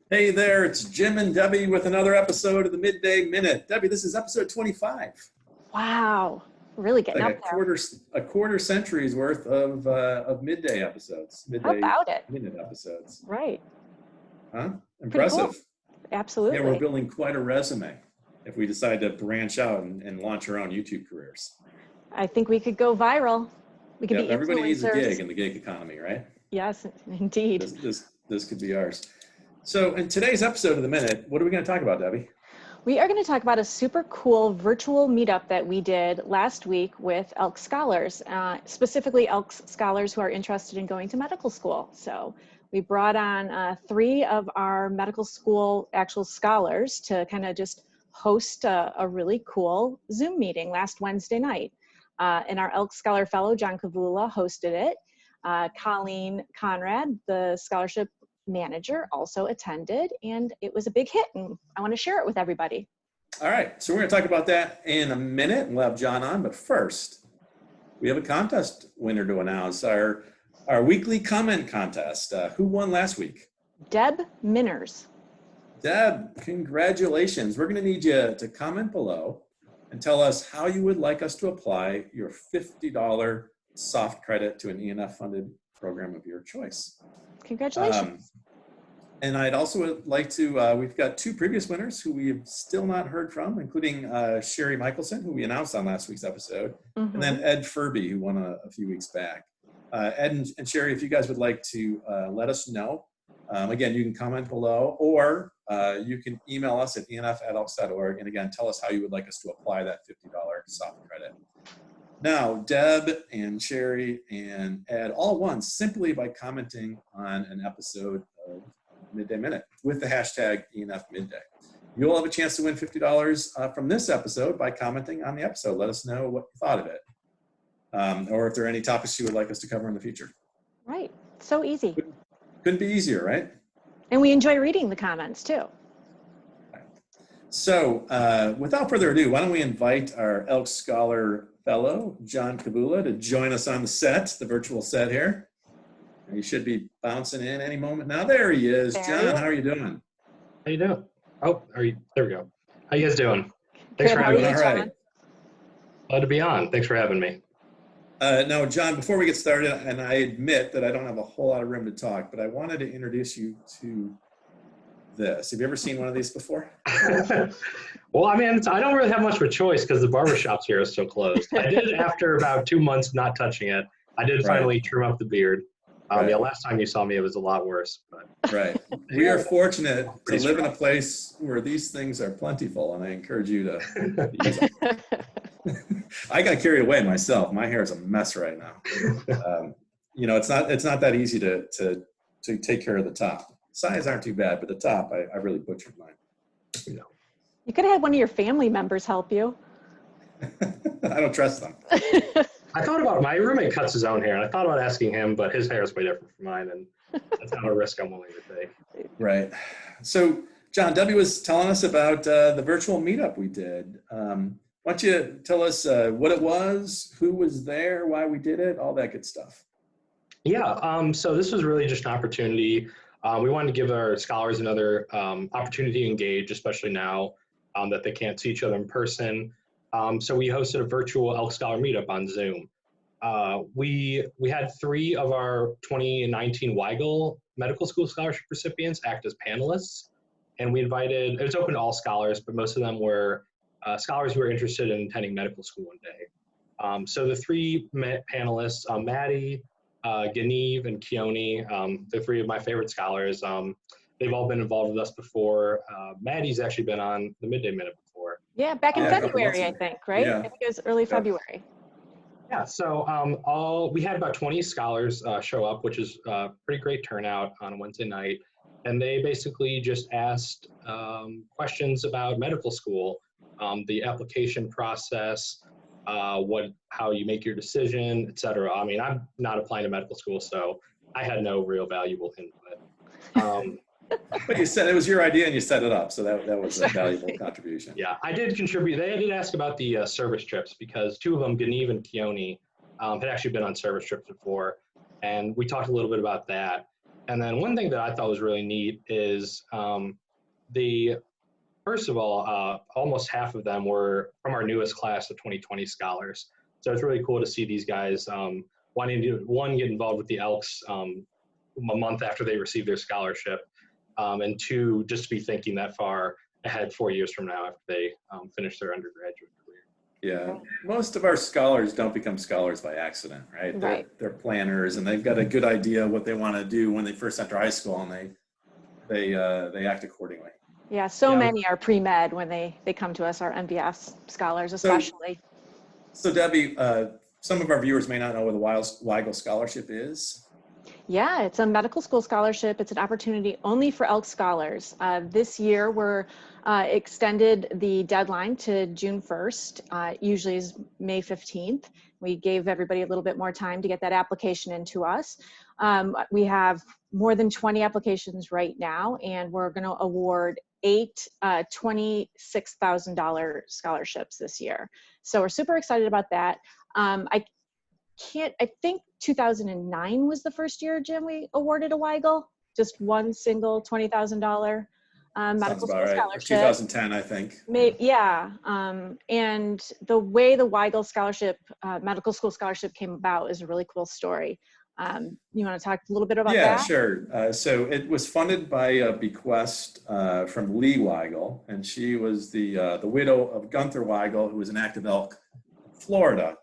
Hey there, it's Jim and Debbie with another episode of the Midday Minute. Debbie, this is episode 25. Wow, really getting Like up there. a quarter century's worth of Midday episodes, How Midday about it? Minute episodes. Right. Huh? Pretty cool. Impressive. Yeah, we're Absolutely. building quite a resume if we decide to branch out and launch our own YouTube careers. I think we could go viral. We could Yep, be everybody needs a influencers. gig in the gig economy, right? Yes, indeed. This could be ours. So in today's episode of the Minute, what are we going to talk about, Debbie? We are going to talk about a super cool virtual meetup that we did last week with Elks scholars, specifically Elks scholars who are interested in going to medical school. So we brought on 3 of our medical school actual scholars to kind of just host a really cool Zoom meeting last Wednesday night. And our Elks Scholar Fellow, John Kavula, hosted it. Colleen Conrad, the scholarship manager, also attended, and it was a big hit, and I want to share it with everybody. All right, so we're going to talk about that in a minute. We'll have John on, but first, we have a contest winner to announce, our weekly comment contest. Who won last week? Deb Minners. Deb, congratulations. We're going to need you to comment below and tell us how you would like us to apply your $50 soft credit to an ENF-funded program of your choice. Congratulations. And I'd also like to, we've got 2 previous winners who we have still not heard from, including Sherry Michelson, who we announced on last week's episode, and then Ed Furby, who won a few weeks back. Ed and Sherry, if you guys would like to let us know, again, you can comment below, or you can email us at enf@elks.org, and again, tell us how you would like us to apply that $50 soft credit. Now, Deb and Sherry and Ed all won simply by commenting on an episode of Midday Minute with the hashtag ENF Midday. You'll have a chance to win $50 from this episode by commenting on the episode. Let us know what you thought of it, or if there are any topics you would like us to cover in the future. Right, so easy. Couldn't be easier, right? And we enjoy reading the comments too. So without further ado, why don't we invite our Elks Scholar Fellow, John Kavula, to join us on the set, the virtual set here. He should be bouncing in any moment now. There he is. John, how are you doing? How you doing? Oh, there we go. How you guys doing? Thanks for having me. All right. Glad to be on. Thanks for having me. Now, John, before we get started, and I admit that I don't have a whole lot of room to talk, but I wanted to introduce you to this. Have you ever seen one of these before? Well, I mean, I don't really have much of a choice because the barbershops here are still closed. I did, after about 2 months not touching it, I did finally trim up the beard. Yeah, last time you saw me, it was a lot worse. But. Right. We are fortunate to live in a place where these things are plentiful, and I encourage you to use them. I got carried away myself. My hair is a mess right now. You know, it's not that easy to take care of the top. Sides aren't too bad, but the top, I really butchered mine. You know. You could have had one of your family members help you. I don't trust them. I thought about my roommate cuts his own hair, and I thought about asking him, but his hair is way different from mine, and that's not a risk I'm willing to take. Right. So, John, Debbie was telling us about the virtual meetup we did. Why don't you tell us what it was, who was there, why we did it, all that good stuff. Yeah, so this was really just an opportunity. We wanted to give our scholars another opportunity to engage, especially now that they can't see each other in person. So we hosted a virtual Elk Scholar meetup on Zoom. We had 3 of our 2019 Weigel Medical School Scholarship recipients act as panelists, and we invited, it was open to all scholars, but most of them were scholars who were interested in attending medical school one day. So the 3 panelists, Maddie, Geneve, and Keone, the 3 of my favorite scholars. They've all been involved with us before. Maddie's actually been on the Midday Minute before. Yeah, back in February, I think, right? Yeah. I think it was early February. Yeah, so we had about 20 scholars show up, which is a pretty great turnout on a Wednesday night. And they basically just asked questions about medical school, the application process, how you make your decision, et cetera. I mean, I'm not applying to medical school, so I had no real valuable input. But you said it was your idea and you set it up, so that was a valuable contribution. Yeah, I did contribute. They did ask about the service trips because 2 of them, Geneve and Keone, had actually been on service trips before, and we talked a little bit about that. And then one thing that I thought was really neat is first of all, almost half of them were from our newest class of 2020 scholars. So it's really cool to see these guys wanting to, one, get involved with the Elks a month after they received their scholarship, and two, just to be thinking that far ahead 4 years from now after they finish their undergraduate career. Yeah, most of our scholars don't become scholars by accident, right? They're planners, and they've got a good idea what they want to do when they first enter high school, and they act accordingly. Yeah, many are pre-med when they come to us, our MBS scholars especially. So Debbie, some of our viewers may not know what the Weigel Scholarship is. Yeah, it's a medical school scholarship. It's an opportunity only for Elks scholars. This year, we're extended the deadline to June 1st, usually is May 15th. We gave everybody a little bit more time to get that application into us. We have more than 20 applications right now, and we're going to award 8 $26,000 scholarships this year. So we're super excited about that. I think 2009 was the first year, Jim, we awarded a Weigel, just one single $20,000 medical school scholarship. 2010, I think. Yeah, and the way the Weigel Scholarship, medical school scholarship came about is a really cool story. You want to talk a little bit about that? Yeah, sure. So it was funded by a bequest from Lee Weigel, and she was the widow of Gunther Weigel, who was an active elk in Florida.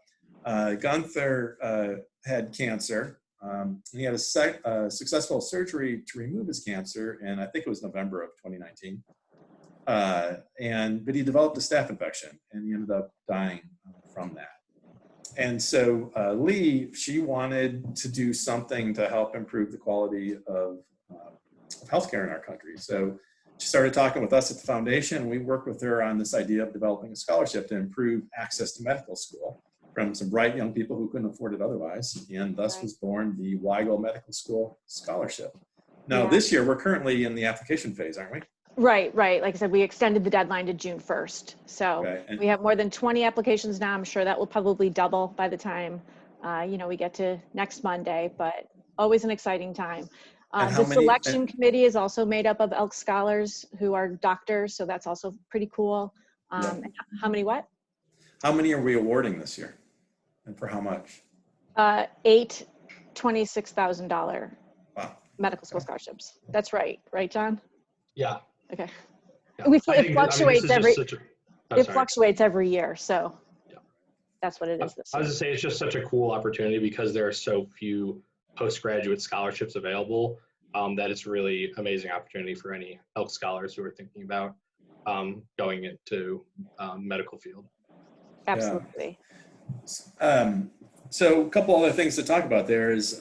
Gunther had cancer. He had a successful surgery to remove his cancer, and I think it was November of 2019. But he developed a staph infection, and he ended up dying from that. And so Lee, she wanted to do something to help improve the quality of healthcare in our country. So she started talking with us at the foundation, and we worked with her on this idea of developing a scholarship to improve access to medical school from some bright young people who couldn't afford it otherwise. And thus was born the Weigel Medical School Scholarship. Now, this year, we're currently in the application phase, aren't we? Right. Like I said, we extended the deadline to June 1st. So we have more than 20 applications now. I'm sure that will probably double by the time, we get to next Monday, but always an exciting time. The selection committee is also made up of Elks scholars who are doctors. So that's also pretty cool. How many what? How many are we awarding this year? And for how much? 8 $26,000 medical school scholarships. That's right. Right, John? Yeah. Okay. Yeah. It fluctuates every year, so that's what it is this year. I was going to say, it's just such a cool opportunity because there are so few postgraduate scholarships available that it's really amazing opportunity for any Elks scholars who are thinking about going into medical field. Absolutely. So a couple other things to talk about there is,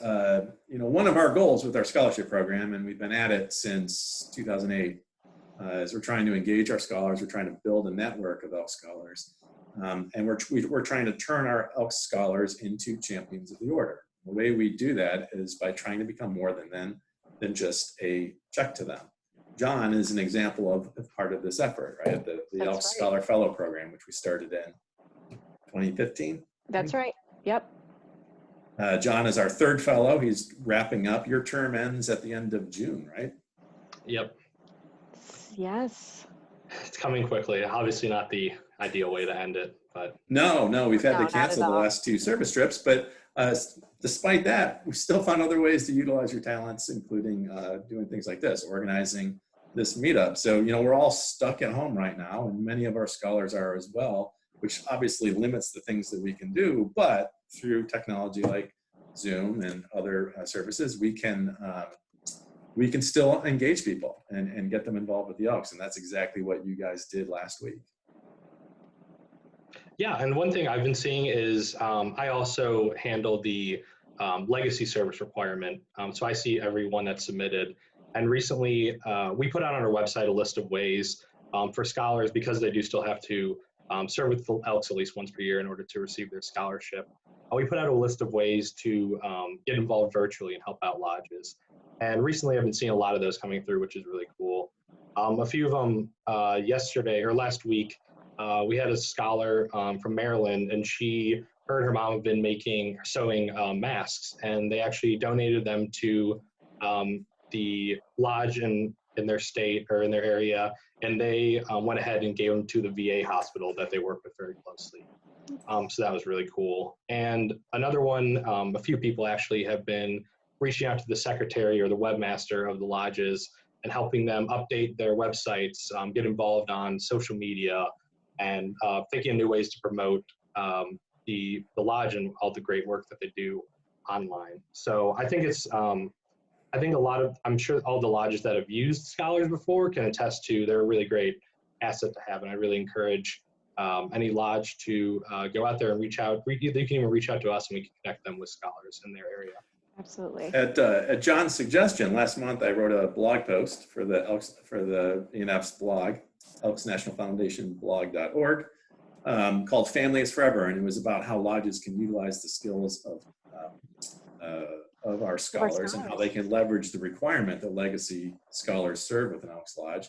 one of our goals with our scholarship program, and we've been at it since 2008, is we're trying to engage our scholars. We're trying to build a network of Elks scholars. And we're trying to turn our Elks scholars into champions of the order. The way we do that is by trying to become more than just a check to them. John is an example of part of this effort, right? The Elks Scholar Fellow Program, which we started in 2015. That's right. Yep. John is our third fellow. He's wrapping up. Your term ends at the end of June, right? Yep. Yes. It's coming quickly. Obviously not the ideal way to end it, but. No, we've had to cancel the last 2 service trips, but despite that, we still found other ways to utilize your talents, including doing things like this, organizing this meetup. So, we're all stuck at home right now, and many of our scholars are as well, which obviously limits the things that we can do, but through technology like Zoom and other services, we can still engage people and get them involved with the Elks, and that's exactly what you guys did last week. Yeah, and one thing I've been seeing is I also handle the legacy service requirement, so I see everyone that's submitted, and recently we put out on our website a list of ways for scholars, because they do still have to serve with the Elks at least once per year in order to receive their scholarship. We put out a list of ways to get involved virtually and help out lodges. And recently I've been seeing a lot of those coming through, which is really cool. A few of them last week, we had a scholar from Maryland, and her and her mom have been sewing masks, and they actually donated them to the lodge in their state or in their area, and they went ahead and gave them to the VA hospital that they work with very closely. So that was really cool. And another one, a few people actually have been reaching out to the secretary or the webmaster of the lodges and helping them update their websites, get involved on social media, and thinking of new ways to promote the lodge and all the great work that they do online. So I think it's, I think I'm sure all the lodges that have used scholars before can attest to they're a really great asset to have. And I really encourage any lodge to go out there and reach out. They can even reach out to us and we can connect them with scholars in their area. Absolutely. At John's suggestion, last month I wrote a blog post for the Elks, for the ENF's blog, Elks National Foundation blog.org, called Family is Forever, and it was about how lodges can utilize the skills of our scholars and how they can leverage the requirement that legacy scholars serve with an Elks Lodge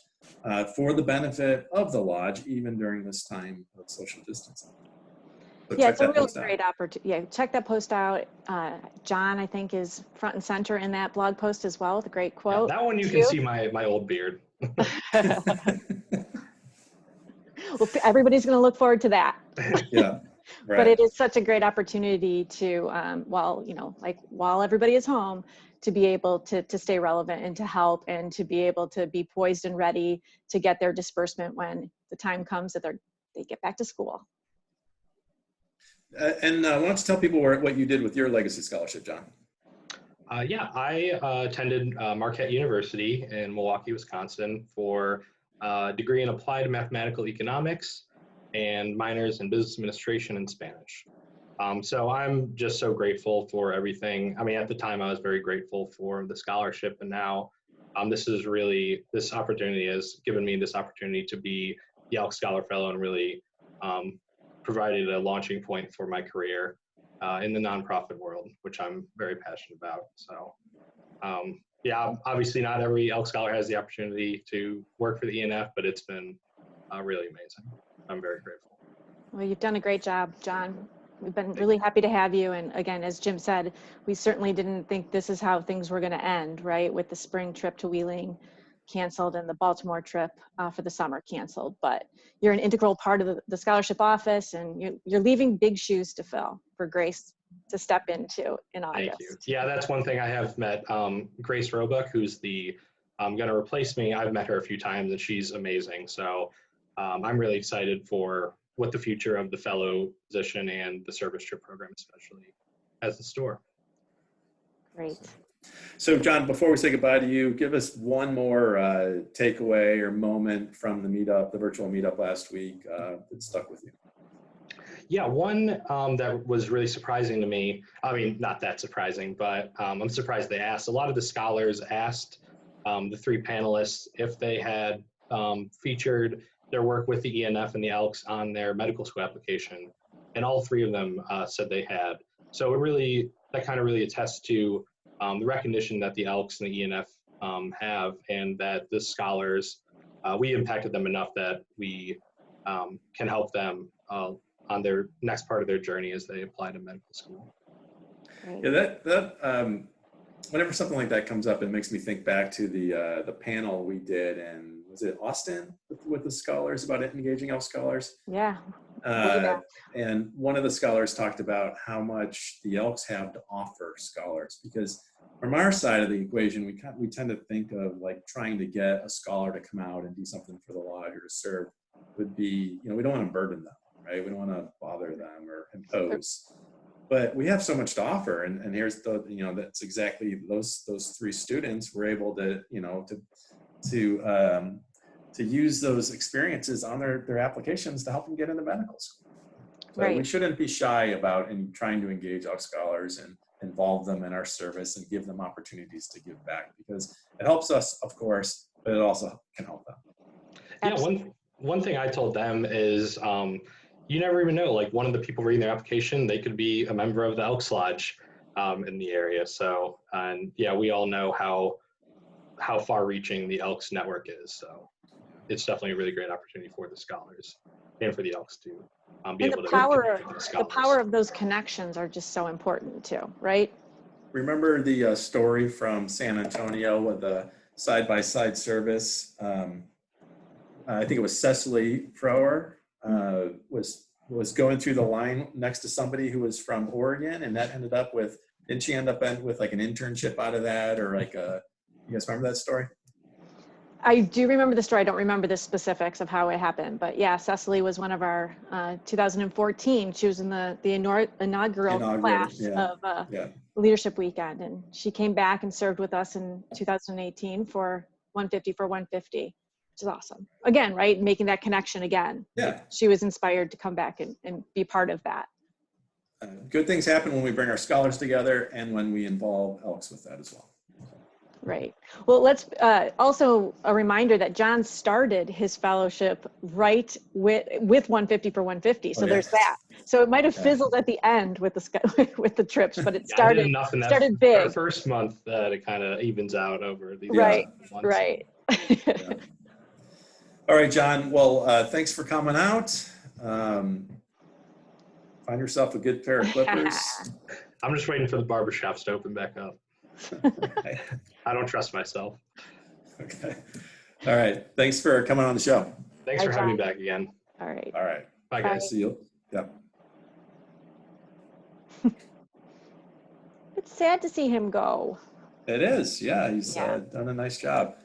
for the benefit of the lodge, even during this time of social distancing. So yeah, it's a real great opportunity. Yeah, check that post out. John, I think, is front and center in that blog post as well with a great quote. Yeah, that one you can see my old beard. Well, everybody's going to look forward to that. Yeah. Right. But it is such a great opportunity to, while everybody is home, to be able to stay relevant and to help and to be able to be poised and ready to get their disbursement when the time comes that they get back to school. And why don't you tell people what you did with your legacy scholarship, John? Yeah, I attended Marquette University in Milwaukee, Wisconsin for a degree in applied mathematical economics and minors in business administration and Spanish. So I'm just so grateful for everything. I mean, at the time I was very grateful for the scholarship, and now this opportunity has given me this opportunity to be the Elks Scholar Fellow and really provided a launching point for my career in the nonprofit world, which I'm very passionate about. So yeah, obviously not every Elks Scholar has the opportunity to work for the ENF, but it's been really amazing. I'm very grateful. Well, you've done a great job, John. We've been really happy to have you. And again, as Jim said, we certainly didn't think this is how things were going to end, right? With the spring trip to Wheeling canceled and the Baltimore trip for the summer canceled. But you're an integral part of the scholarship office, and you're leaving big shoes to fill for Grace to step into in August. Thank you. Yeah, that's one thing I have met. Grace Roebuck, who's going to replace me. I've met her a few times and she's amazing. So I'm really excited for what the future of the fellow position and the service trip program especially has in store. Great. So John, before we say goodbye to you, give us one more takeaway or moment from the meetup, the virtual meetup last week that stuck with you. Yeah, one that was really surprising to me, I mean, not that surprising, but I'm surprised they asked. A lot of the scholars asked the three panelists if they had featured their work with the ENF and the Elks on their medical school application, and all three of them said they had. So that kind of really attests to the recognition that the Elks and the ENF have, and that the scholars, we impacted them enough that we can help them on their next part of their journey as they apply to medical school. Yeah, that whenever something like that comes up, it makes me think back to the panel we did, and was it Austin with the scholars about engaging Elks scholars? Yeah. And one of the scholars talked about how much the Elks have to offer scholars, because from our side of the equation, we tend to think of like trying to get a scholar to come out and do something for the lodge or to serve would be, we don't want to burden them, right? We don't want to bother them or impose. But we have so much to offer, and here's that's exactly those three students were able to to use those experiences on their applications to help them get into medical school. So right. We shouldn't be shy about trying to engage our scholars and involve them in our service and give them opportunities to give back, because it helps us, of course, but it also can help them. Yeah, one thing I told them is you never even know, like one of the people reading their application, they could be a member of the Elks Lodge in the area. So, and yeah, we all know how far reaching the Elks network is. So it's definitely a really great opportunity for the scholars and for the Elks to be able to connect with the scholars. The power of those connections are just so important too, right? remember the story from San Antonio with the side-by-side service? I think it was Cecily Frower was going through the line next to somebody who was from Oregon, and that ended up with, didn't she end up with like an internship out of that, or like a, you guys remember that story? I do remember the story. I don't remember the specifics of how it happened, but yeah, Cecily was one of our 2014. She was in the inaugural class of Leadership Weekend, and she came back and served with us in 2018 for 150 for 150, which is awesome. Again, right? Making that connection again. Yeah. She was inspired to come back and be part of that. Good things happen when we bring our scholars together and when we involve Elks with that as well. Right. Well, let's also a reminder that John started his fellowship right with 150 for 150. So there's that. So it might have fizzled at the end with the trips, but it started started big. The first month that it kind of evens out over the months. Right. Yeah. All right, John. Well, thanks for coming out. Find yourself a good pair of clippers. I'm just waiting for the barbershops to open back up. Okay. I don't trust myself. Okay. All right. Thanks for coming on the show. Thanks for having me back again. All right. All right. Bye, guys. See you. Yeah. It's sad to see him go. It is. Yeah. He's done a nice job.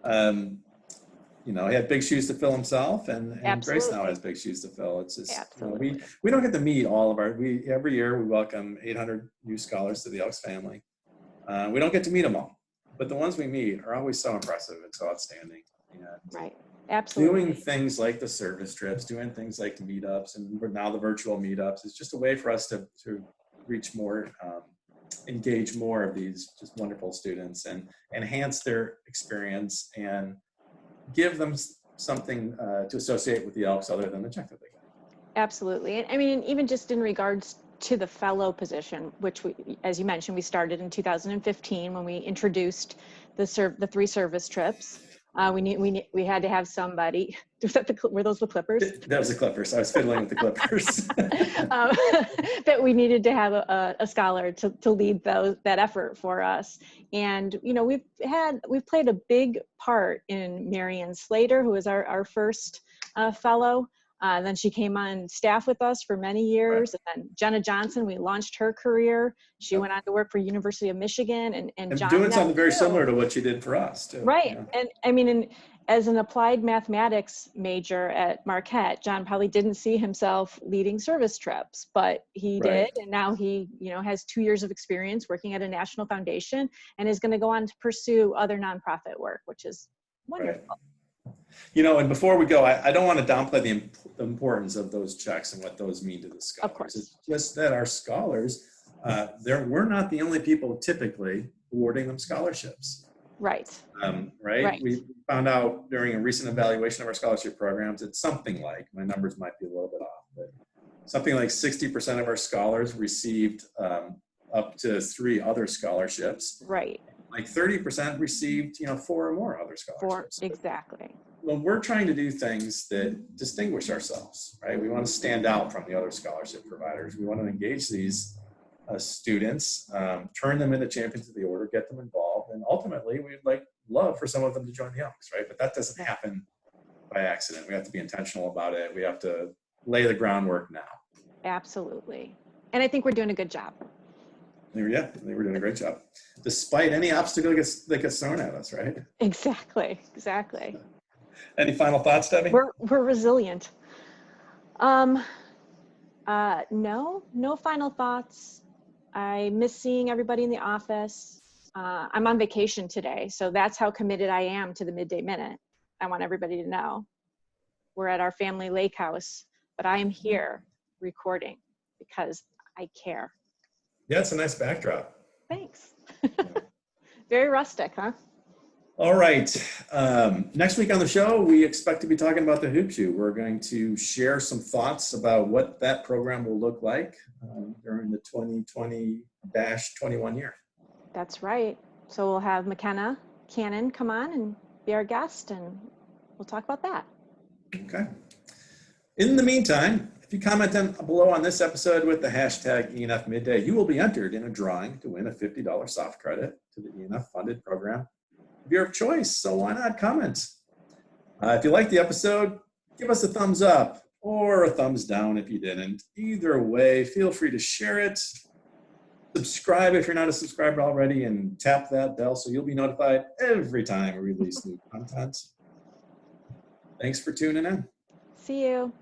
He had big shoes to fill himself, and Grace now has big shoes to fill. It's just, we don't get to meet all of every year we welcome 800 new scholars to the Elks family. We don't get to meet them all, but the ones we meet are always so impressive and so outstanding. Right. Absolutely. Doing things like the service trips, doing things like meetups, and now the virtual meetups is just a way for us to reach more, engage more of these just wonderful students and enhance their experience and give them something to associate with the Elks other than the check that they get. Absolutely. I mean, even just in regards to the fellow position, which we, as you mentioned, we started in 2015 when we introduced the 3 service trips. We had to have somebody. Were those the Clippers? That was the Clippers. I was fiddling with the Clippers. That we needed to have a scholar to lead that effort for us. And we've played a big part in Marianne Slater, who was our first fellow. Then she came on staff with us for many years. Right. And then Jenna Johnson, we launched her career. She went on to work for University of Michigan, and John doing something very similar to what she did for us too. Right. Yeah. And I mean, as an applied mathematics major at Marquette, John probably didn't see himself leading service trips, but he did. And now he, has 2 years of experience working at a national foundation and is going to go on to pursue other nonprofit work, which is wonderful. Right. And before we go, I don't want to downplay the importance of those checks and what those mean to the scholars. Of course. It's just that our scholars, we're not the only people typically awarding them scholarships. Right. Right. We found out during a recent evaluation of our scholarship programs, it's something like, my numbers might be a little bit off, but something like 60% of our scholars received up to 3 other scholarships. Right. Like 30% received, 4 or more other scholarships. Exactly. When we're trying to do things that distinguish ourselves, right? We want to stand out from the other scholarship providers. We want to engage these students, turn them into champions of the order, get them involved, and ultimately we'd love for some of them to join the Elks, right? But that doesn't happen by accident. We have to be intentional about it. We have to lay the groundwork now. Absolutely. And I think we're doing a good job. They were doing a great job, despite any obstacle that gets thrown at us, right? Exactly. Any final thoughts, Debbie? We're resilient. No final thoughts. I miss seeing everybody in the office. I'm on vacation today, so that's how committed I am to the Midday Minute. I want everybody to know. We're at our family lake house, but I am here recording because I care. Yeah, it's a nice backdrop. Thanks. Very rustic, huh? All right. Next week on the show, we expect to be talking about the Hoop Shoe. We're going to share some thoughts about what that program will look like during the 2020-21 year. That's right. So we'll have McKenna Cannon come on and be our guest, and we'll talk about that. Okay. In the meantime, If you comment below on this episode with the hashtag ENF Midday, you will be entered in a drawing to win a $50 soft credit to the ENF funded program of your choice. So why not comment? If you liked the episode, give us a thumbs up or a thumbs down if you didn't. Either way, feel free to share it. Subscribe if you're not a subscriber already, and tap that bell so you'll be notified every time we release new content. Thanks for tuning in. See you.